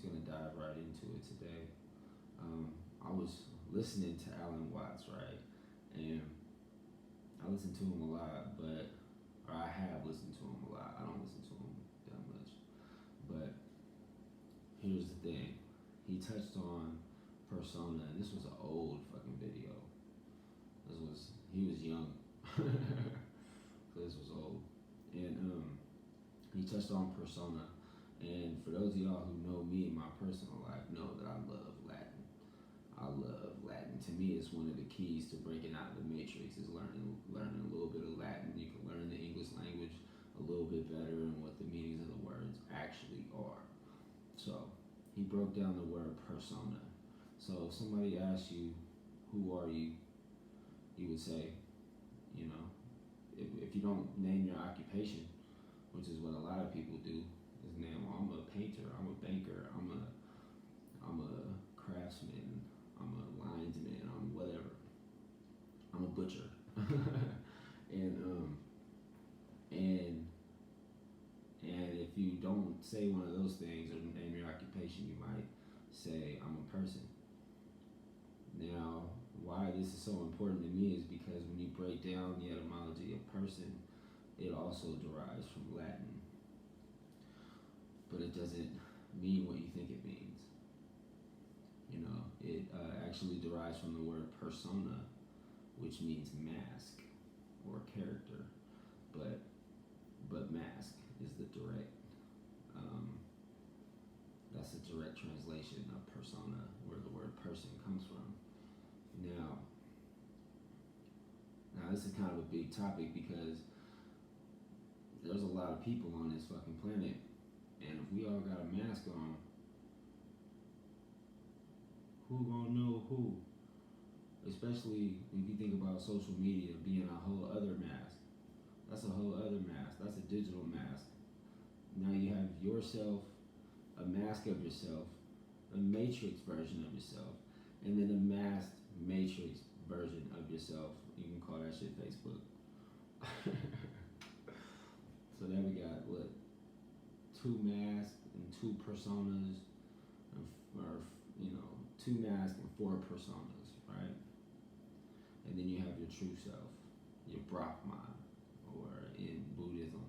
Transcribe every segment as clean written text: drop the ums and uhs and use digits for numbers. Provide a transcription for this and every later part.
gonna dive right into it today. I was listening to Alan Watts, right? And I listen to him a lot, or I have listened to him a lot. I don't listen to him that much. But here's the thing, he touched on persona, and this was an old fucking video. He was young. So this was old. And he touched on persona. And for those of y'all who know me in my personal life, know that I love Latin. I love Latin. To me, it's one of the keys to breaking out of the matrix is learning a little bit of Latin. You can learn the English language a little bit better and what the meanings of the words actually are. So he broke down the word persona. So if somebody asks you, who are you? You would say, you know, if you don't name your occupation, which is what a lot of people do, is name, well, I'm a painter, I'm a banker, I'm a craftsman, I'm a linesman, I'm whatever, I'm a butcher, and and and if you don't say one of those things or name your occupation, you might say I'm a person. Now, why this is so important to me is because when you break down the etymology of person, it also derives from Latin, but it doesn't mean what you think it means. You know, it actually derives from the word persona, which means mask or character, but mask is the direct. Um, that's the direct translation of persona, where the word person comes from. Now, this is kind of a big topic because there's a lot of people on this fucking planet, and if we all got a mask on, who gonna know who? Especially if you think about social media being a whole other mask. That's a whole other mask. That's a digital mask. Now you have yourself, a mask of yourself, a matrix version of yourself, and then a masked matrix version of yourself. You can call that shit Facebook. So then we got what? Two masks and two personas, or two masks and four personas, right? And then you have your true self, your Brahman, or in Buddhism,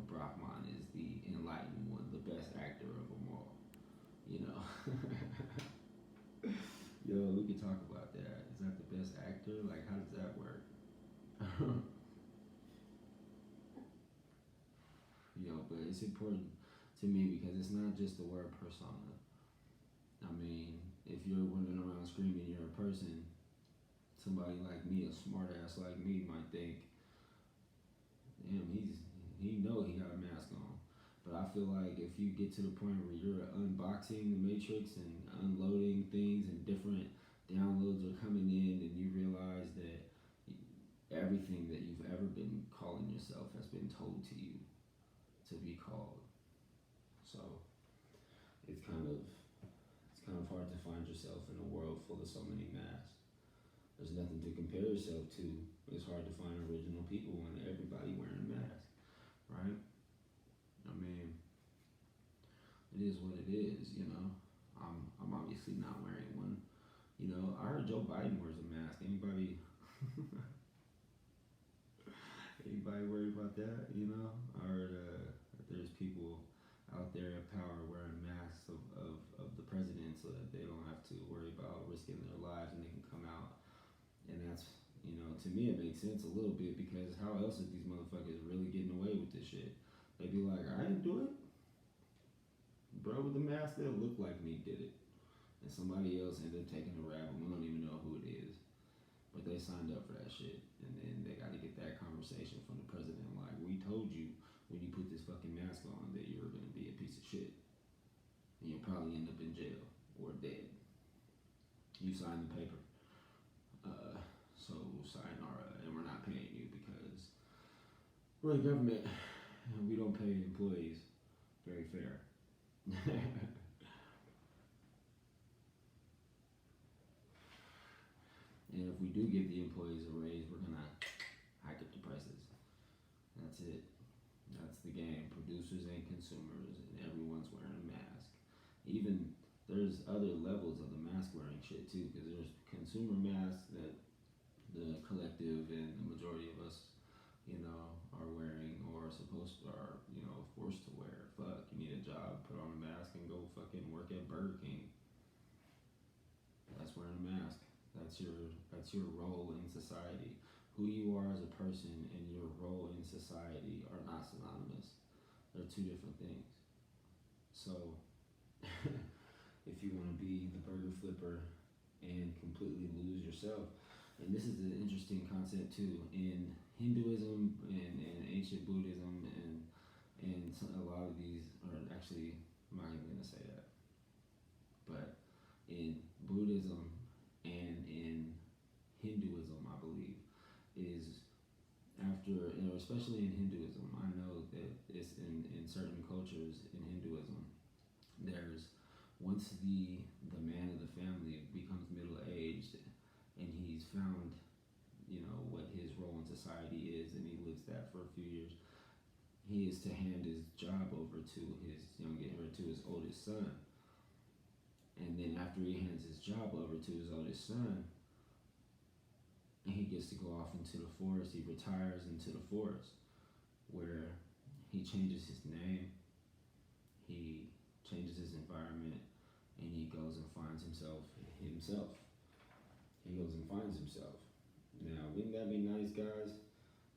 Brahman is the enlightened one, the best actor of them all. Yo, we could talk about that. Is that the best actor? Like, how does that work? But it's important to me because it's not just the word persona. I mean, if you're running around screaming you're a person, somebody like me, a smart ass like me, might think, damn, he got a mask on. But I feel like if you get to the point where you're unboxing the matrix and unloading things and different downloads are coming in, and you realize that everything that you've ever been calling yourself has been told to you to be called. So it's kind of hard to find yourself in a world full of so many masks. There's nothing to compare yourself to. It's hard to find original people when everybody wearing a mask, right? I mean, it is what it is, I'm obviously not wearing one. I heard Joe Biden wears a mask. Anybody worried about that? I heard that there's people out there in power wearing masks of the president so that they don't have to worry about risking their lives and they can come out. And that's, to me it makes sense a little bit because how else are these motherfuckers really getting away with this shit? They'd be like, I didn't do it. Bro with the mask that looked like me did it. And somebody else ended up taking a rap and we don't even know who it is. But they signed up for that shit. And then they got to get that conversation from the president like, we told you when you put this fucking mask on that you were going to be a piece of shit. And you'll probably end up in jail or dead. You signed the paper. So sayonara, and we're not paying you because we're the government and we don't pay employees very fair. And if we do give the employees a raise, we're gonna hike up the prices. That's it. That's the game. Producers and consumers, and everyone's wearing a mask. Even there's other levels of the mask wearing shit too, because there's consumer masks that the collective and the majority of us, are wearing or supposed to, are forced to wear. Fuck, you need a job, put on a mask and go fucking work at Burger King. That's wearing a mask. That's your role in society. Who you are as a person and your role in society are not synonymous. They're two different things. So, if you want to be the burger flipper and completely lose yourself, and this is an interesting concept too in Hinduism and ancient Buddhism and a lot of these, or actually, I'm not even gonna say that, but in Buddhism and in Hinduism, I believe, is after, especially in Hinduism, I know that it's in certain cultures in Hinduism, there's once the man of the family becomes middle aged and he's found, what his role in society is, and he lives that for a few years, he is to hand his job over to his to his oldest son. And then after he hands his job over to his oldest son, he gets to go off into the forest. He retires into the forest where he changes his name, he changes his environment, and he goes and finds himself. He goes and finds himself. Now, wouldn't that be nice, guys?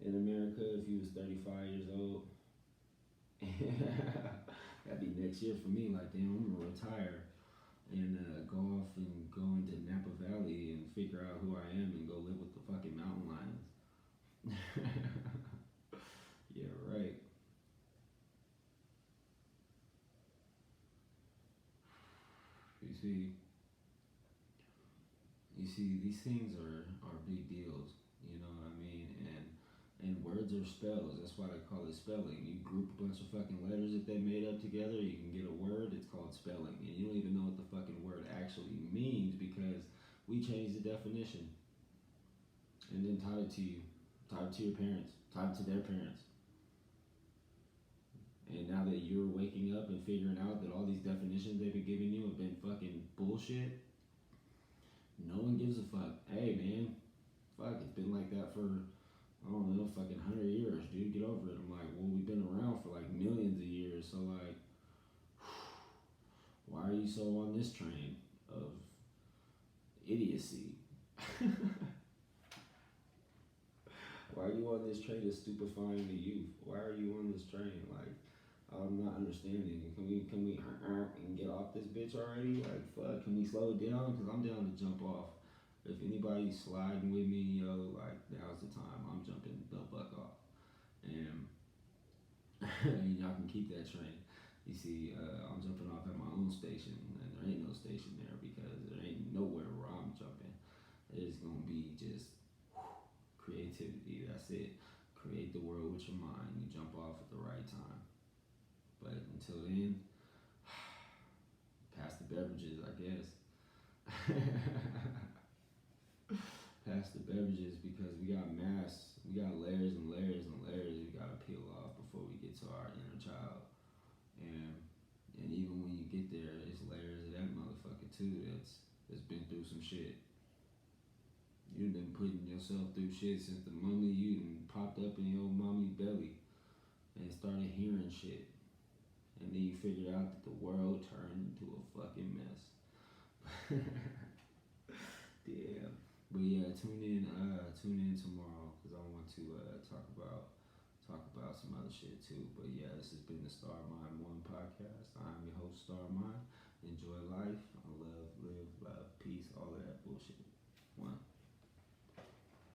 In America, if he was 35 years old, that'd be next year for me. Like, damn, I'm gonna retire and go off and go into Napa Valley and figure out who I am and go live with the fucking mountain lions. Yeah, right. You see, these things are big deals. You know what I mean? And words are spells. That's why they call it spelling. You group a bunch of fucking letters that they made up together, you can get a word. It's called spelling, and you don't even know what the fucking word actually means because we changed the definition and then taught it to you, taught it to your parents, taught it to their parents. And now that you're waking up and figuring out that all these definitions they've been giving you have been fucking bullshit, no one gives a fuck. Hey man, fuck, it's been like that for, I don't know, fucking 100 years, dude. Get over it. I'm like, well, we've been around for like millions of years, so like, why are you so on this train of idiocy? Why are you on this train of stupefying the youth? Why are you on this train? Like, I'm not understanding. Can we and get off this bitch already? Like, fuck, can we slow it down? Cause I'm down to jump off. If anybody's sliding with me, like, now's the time. I'm jumping the fuck off, and and y'all can keep that train. You see, I'm jumping off at my own station, and there ain't no station there because there ain't nowhere where I'm jumping. It's gonna be just creativity. That's it. Create the world with your mind. You jump off at the right time. But until then, pass the beverages, I guess. Pass the beverages because we got masks. We got layers and layers and layers we gotta peel off before we get to our inner child. And and even when you get there, there's layers of that motherfucker too that's been through some shit. You've been putting yourself through shit since the moment you popped up in your mommy's belly and started hearing shit. And then you figured out that the world turned into a fucking mess. Damn. But yeah, tune in tomorrow because I want to talk about some other shit too. But yeah, this has been the Star Mind One podcast. I'm your host, Star Mind.